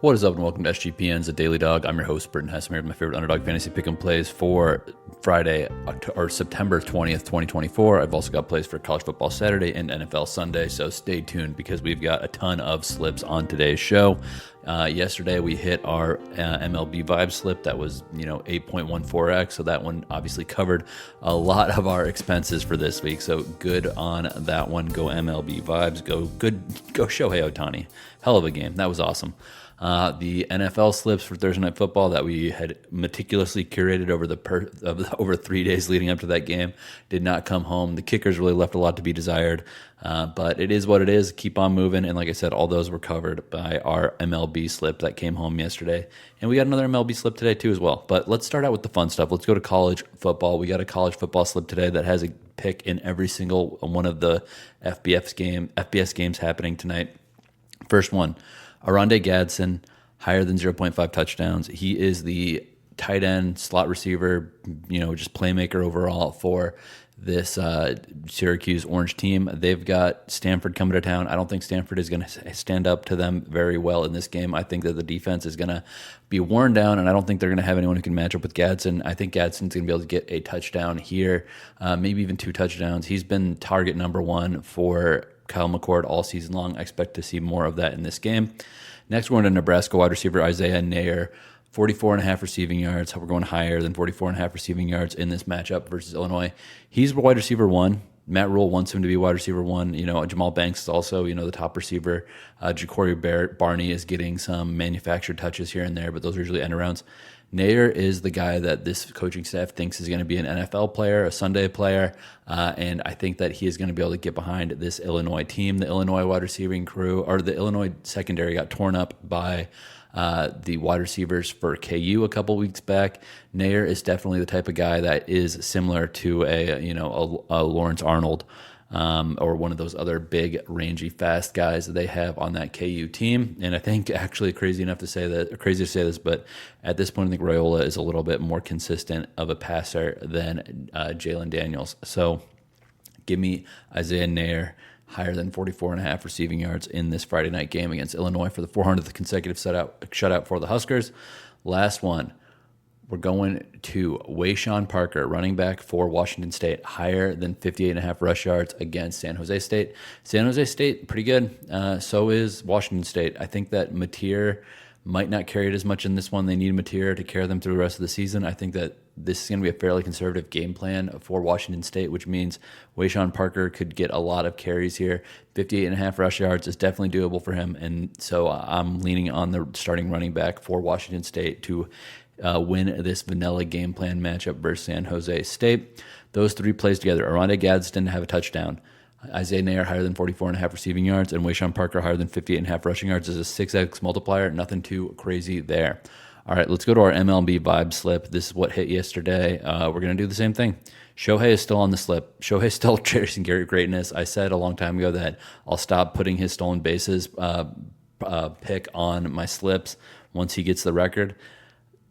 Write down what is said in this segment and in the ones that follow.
What is up, and welcome to SGPN's A Daily Dog. I'm your host, Britton Hess. I'm here with my favorite Underdog fantasy pick and plays for Friday, or September 20th, 2024. I've also got plays for college football Saturday and NFL Sunday, so stay tuned because we've got a ton of slips on today's show. Yesterday, we hit our MLB vibe slip. That was, 8.14x, so that one obviously covered a lot of our expenses for this week, so good on that one. Go MLB vibes. Go Shohei Ohtani. Hell of a game. That was awesome. The NFL slips for Thursday Night Football that we had meticulously curated over 3 days leading up to that game did not come home. The kickers really left a lot to be desired, but it is what it is. Keep on moving, and like I said, all those were covered by our MLB slip that came home yesterday, and we got another MLB slip today too as well. But let's start out with the fun stuff. Let's go to college football. We got a college football slip today that has a pick in every single one of the FBS games happening tonight. First one. Oronde Gadsden, higher than 0.5 touchdowns. He is the tight end, slot receiver, just playmaker overall for this Syracuse Orange team. They've got Stanford coming to town. I don't think Stanford is going to stand up to them very well in this game. I think that the defense is going to be worn down, and I don't think they're going to have anyone who can match up with Gadsden. I think Gadsden's going to be able to get a touchdown here, maybe even 2 touchdowns. He's been target number 1 for Kyle McCord all season long. I expect to see more of that in this game. Next, we're going to Nebraska wide receiver Isaiah Neyor, 44.5 receiving yards. We're going higher than 44.5 receiving yards in this matchup versus Illinois. He's wide receiver 1. Matt Rule wants him to be wide receiver 1. Jamal Banks is also, the top receiver. Ja'Cory Barney is getting some manufactured touches here and there, but those are usually end arounds. Neyor is the guy that this coaching staff thinks is going to be an NFL player, a Sunday player, and I think that he is going to be able to get behind this Illinois team. The Illinois wide receiving crew, or the Illinois secondary, got torn up by the wide receivers for KU a couple weeks back. Neyor is definitely the type of guy that is similar to a Lawrence Arnold, or one of those other big, rangy, fast guys that they have on that KU team. And I think actually crazy to say this, but at this point I think Raiola is a little bit more consistent of a passer than Jalen Daniels. So give me Isaiah Neyor higher than 44.5 receiving yards in this Friday night game against Illinois for the 400th consecutive shutout for the Huskers. Last one. We're going to Wayshawn Parker, running back for Washington State, higher than 58.5 rush yards against San Jose State. San Jose State, pretty good. So is Washington State. I think that Mateer might not carry it as much in this one. They need Mateer to carry them through the rest of the season. I think that this is going to be a fairly conservative game plan for Washington State, which means Wayshawn Parker could get a lot of carries here. 58.5 rush yards is definitely doable for him, and so I'm leaning on the starting running back for Washington State to win this vanilla game plan matchup versus San Jose State. Those 3 plays together. Oronde Gadsden to have a touchdown. Isaiah Neyor higher than 44.5 receiving yards, and Wayshawn Parker higher than 58.5 rushing yards is a 6x multiplier. Nothing too crazy there. All right, let's go to our MLB vibe slip. This is what hit yesterday. We're going to do the same thing. Shohei is still on the slip. Shohei is still chasing greatness. I said a long time ago that I'll stop putting his stolen bases pick on my slips once he gets the record.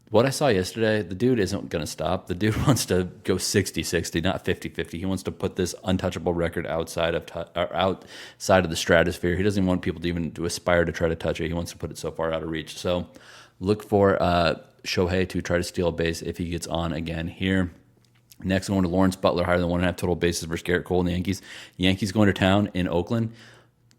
What I saw yesterday, the dude isn't going to stop. The dude wants to go 60-60, not 50-50. He wants to put this untouchable record outside of the stratosphere. He doesn't want people to even aspire to try to touch it. He wants to put it so far out of reach. So look for Shohei to try to steal a base if he gets on again here. Next, going to Lawrence Butler, higher than 1.5 total bases versus Garrett Cole and the Yankees. Yankees going to town in Oakland.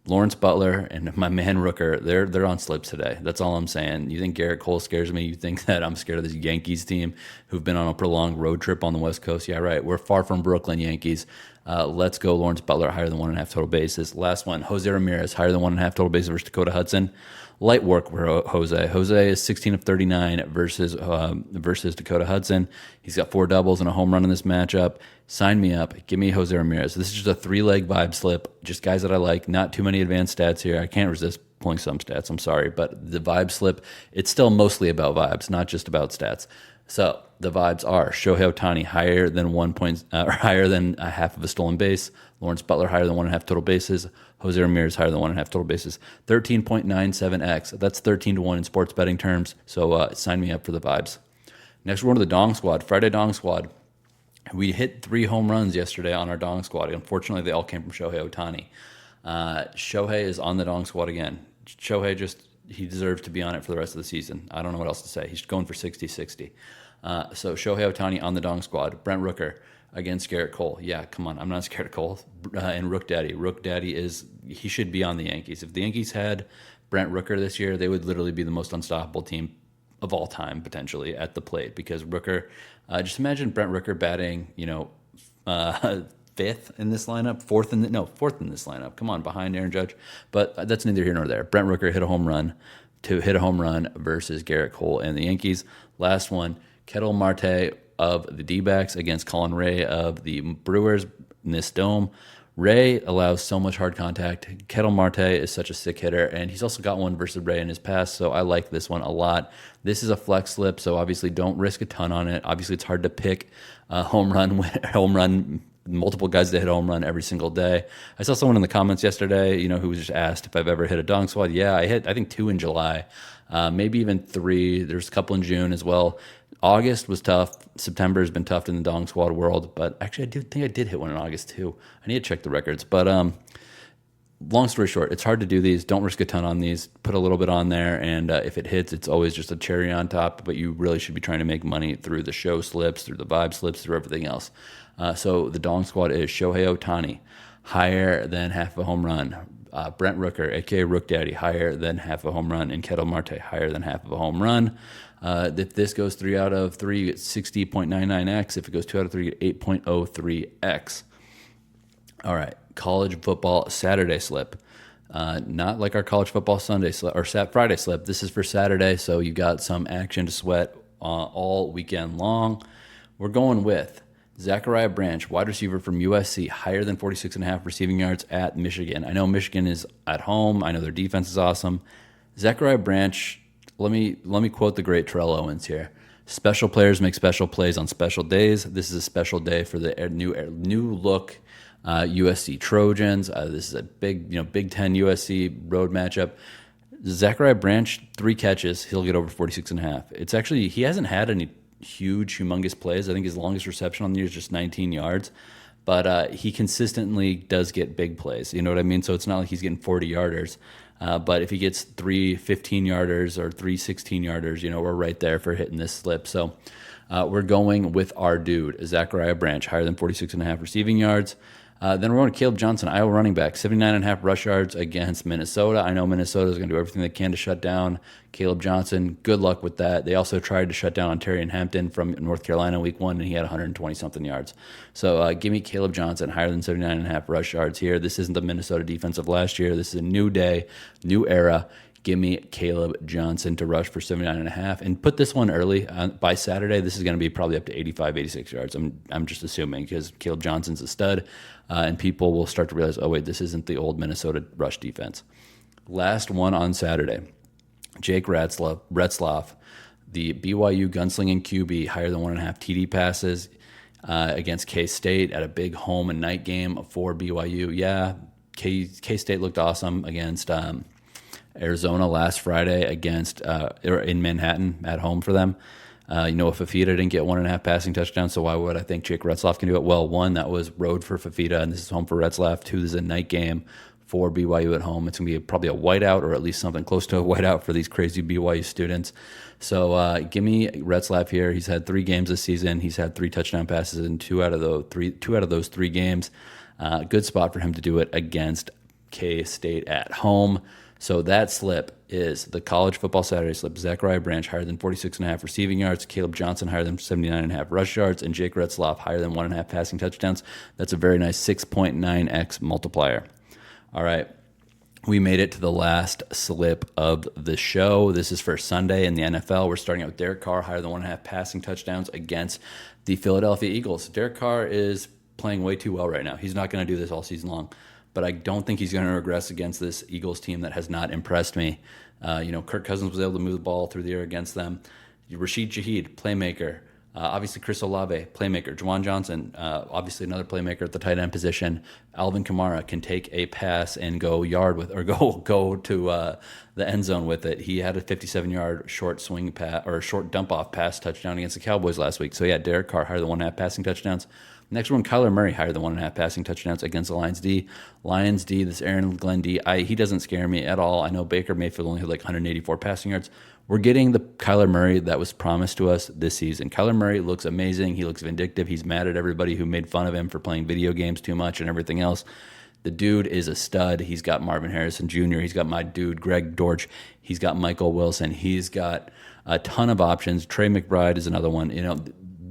Lawrence Butler and my man Rooker, they're on slips today. That's all I'm saying. You think Garrett Cole scares me? You think that I'm scared of this Yankees team who've been on a prolonged road trip on the West Coast? Yeah, right. We're far from Brooklyn Yankees. Let's go Lawrence Butler, higher than 1.5 total bases. Last one, Jose Ramirez, higher than 1.5 total bases versus Dakota Hudson. Light work for Jose. Jose is 16 of 39 versus Dakota Hudson. He's got 4 doubles and a home run in this matchup. Sign me up. Give me Jose Ramirez. This is just a 3-leg vibe slip. Just guys that I like. Not too many advanced stats here. I can't resist pulling some stats. I'm sorry, but the vibe slip, it's still mostly about vibes, not just about stats. So the vibes are Shohei Ohtani higher than higher than a half of a stolen base. Lawrence Butler higher than 1.5 total bases. Jose Ramirez higher than 1.5 total bases. 13.97x. That's 13-1 in sports betting terms. So sign me up for the vibes. Next, we're going to the Dong Squad. Friday Dong Squad. We hit 3 home runs yesterday on our Dong Squad. Unfortunately, they all came from Shohei Ohtani. Shohei is on the Dong Squad again. Shohei he deserves to be on it for the rest of the season. I don't know what else to say. He's going for 60-60. So Shohei Ohtani on the Dong squad. Brent Rooker against Garrett Cole. Yeah, come on. I'm not scared of Cole. And Rook Daddy. Rook Daddy he should be on the Yankees. If the Yankees had Brent Rooker this year, they would literally be the most unstoppable team of all time, potentially, at the plate. Because Rooker, just imagine Brent Rooker batting, fifth in this lineup, fourth in this lineup. Come on, behind Aaron Judge. But that's neither here nor there. Brent Rooker hit a home run versus Garrett Cole and the Yankees. Last one, Ketel Marte of the D-backs against Colin Ray of the Brewers in this dome. Ray allows so much hard contact. Ketel Marte is such a sick hitter, and he's also got one versus Ray in his past, so I like this one a lot. This is a flex slip, so obviously don't risk a ton on it. Obviously, it's hard to pick a home run, multiple guys that hit a home run every single day. I saw someone in the comments yesterday, who was just asked if I've ever hit a dong squad. Yeah, I think 2 in July, maybe even 3. There's a couple in June as well. August was tough. September has been tough in the dong squad world, but actually I do think I did hit one in August too. I need to check the records, but long story short, it's hard to do these. Don't risk a ton on these. Put a little bit on there, and if it hits, it's always just a cherry on top, but you really should be trying to make money through the show slips, through the vibe slips, through everything else. So the dong squad is Shohei Ohtani, higher than half a home run. Brent Rooker, a.k.a. Rook Daddy, higher than half a home run. And Ketel Marte, higher than half of a home run. If this goes 3 out of 3, you get 60.99x. If it goes 2 out of 3, you get 8.03x. All right, college football Saturday slip. Not like our college football Sunday slip or Friday slip. This is for Saturday, so you got some action to sweat all weekend long. We're going with Zachariah Branch, wide receiver from USC, higher than 46.5 receiving yards at Michigan. I know Michigan is at home. I know their defense is awesome. Zachariah Branch, let me quote the great Terrell Owens here. Special players make special plays on special days. This is a special day for the new look USC Trojans. This is a big Ten USC road matchup. Zachariah Branch, 3 catches, he'll get over 46.5. It's actually, he hasn't had any huge, humongous plays. I think his longest reception on the year is just 19 yards. But he consistently does get big plays. You know what I mean? So it's not like he's getting 40-yarders. But if he gets 3 15-yarders or 3 16-yarders, we're right there for hitting this slip. So we're going with our dude, Zachariah Branch, higher than 46.5 receiving yards. Then we're going to Caleb Johnson, Iowa running back, 79.5 rush yards against Minnesota. I know Minnesota is going to do everything they can to shut down Caleb Johnson. Good luck with that. They also tried to shut down Ontario Hampton from North Carolina week 1, and he had 120-something yards. So give me Caleb Johnson, higher than 79.5 rush yards here. This isn't the Minnesota defense of last year. This is a new day, new era. Give me Caleb Johnson to rush for 79.5. And put this one early. By Saturday, this is going to be probably up to 85, 86 yards. I'm just assuming because Caleb Johnson's a stud. And people will start to realize, oh, wait, this isn't the old Minnesota rush defense. Last one on Saturday. Jake Retzlaff, the BYU gunslinging QB, higher than 1.5 TD passes against K-State at a big home and night game for BYU. Yeah, K-State looked awesome against Arizona last Friday in Manhattan at home for them. Fafita didn't get 1.5 passing touchdowns, so why would I think Jake Retzlaff can do it? Well, 1, that was road for Fafita, and this is home for Retzlaff. 2, this is a night game for BYU at home. It's going to be probably a whiteout or at least something close to a whiteout for these crazy BYU students. So give me Retzlaff here. He's had 3 games this season. He's had 3 touchdown passes in 2 out of those 3 games. Good spot for him to do it against K-State at home. So that slip is the college football Saturday slip. Zachariah Branch, higher than 46.5 receiving yards. Caleb Johnson, higher than 79.5 rush yards. And Jake Retzlaff, higher than 1.5 passing touchdowns. That's a very nice 6.9x multiplier. All right. We made it to the last slip of the show. This is for Sunday in the NFL. We're starting out with Derek Carr, higher than 1.5 passing touchdowns against the Philadelphia Eagles. Derek Carr is playing way too well right now. He's not going to do this all season long. But I don't think he's going to regress against this Eagles team that has not impressed me. Kirk Cousins was able to move the ball through the air against them. Rashid Shaheed, playmaker. Obviously, Chris Olave, playmaker. Juwan Johnson, obviously another playmaker at the tight end position. Alvin Kamara can take a pass and go go to the end zone with it. He had a 57-yard short swing pass or short dump off pass touchdown against the Cowboys last week. So yeah, Derek Carr, higher than 1.5 passing touchdowns. Next one, Kyler Murray, higher than 1.5 passing touchdowns against the Lions D. Lions D, this Aaron Glenn D, he doesn't scare me at all. I know Baker Mayfield only had like 184 passing yards. We're getting the Kyler Murray that was promised to us this season. Kyler Murray looks amazing. He looks vindictive. He's mad at everybody who made fun of him for playing video games too much and everything else. The dude is a stud. He's got Marvin Harrison Jr. He's got my dude, Greg Dortch. He's got Michael Wilson. He's got a ton of options. Trey McBride is another one.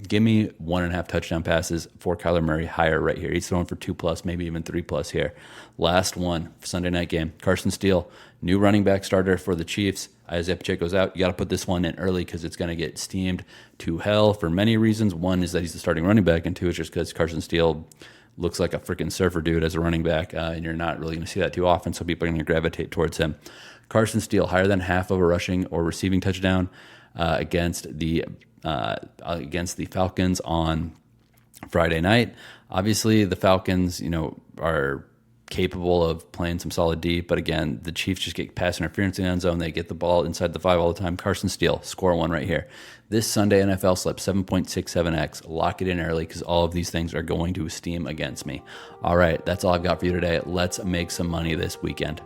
Give me 1.5 touchdown passes for Kyler Murray higher right here. He's throwing for 2+, maybe even 3+ here. Last one, Sunday night game. Carson Steele, new running back starter for the Chiefs. Isaiah Pacheco's out. You got to put this one in early because it's going to get steamed to hell for many reasons. One is that he's the starting running back, and two is just because Carson Steele looks like a freaking surfer dude as a running back, and you're not really going to see that too often, so people are going to gravitate towards him. Carson Steele, higher than half of a rushing or receiving touchdown against the Falcons on Friday night. Obviously, the Falcons, are capable of playing some solid D, but again, the Chiefs just get pass interference in the end zone. They get the ball inside the 5 all the time. Carson Steele, score one right here. This Sunday NFL slip, 7.67x. Lock it in early because all of these things are going to steam against me. All right, that's all I've got for you today. Let's make some money this weekend.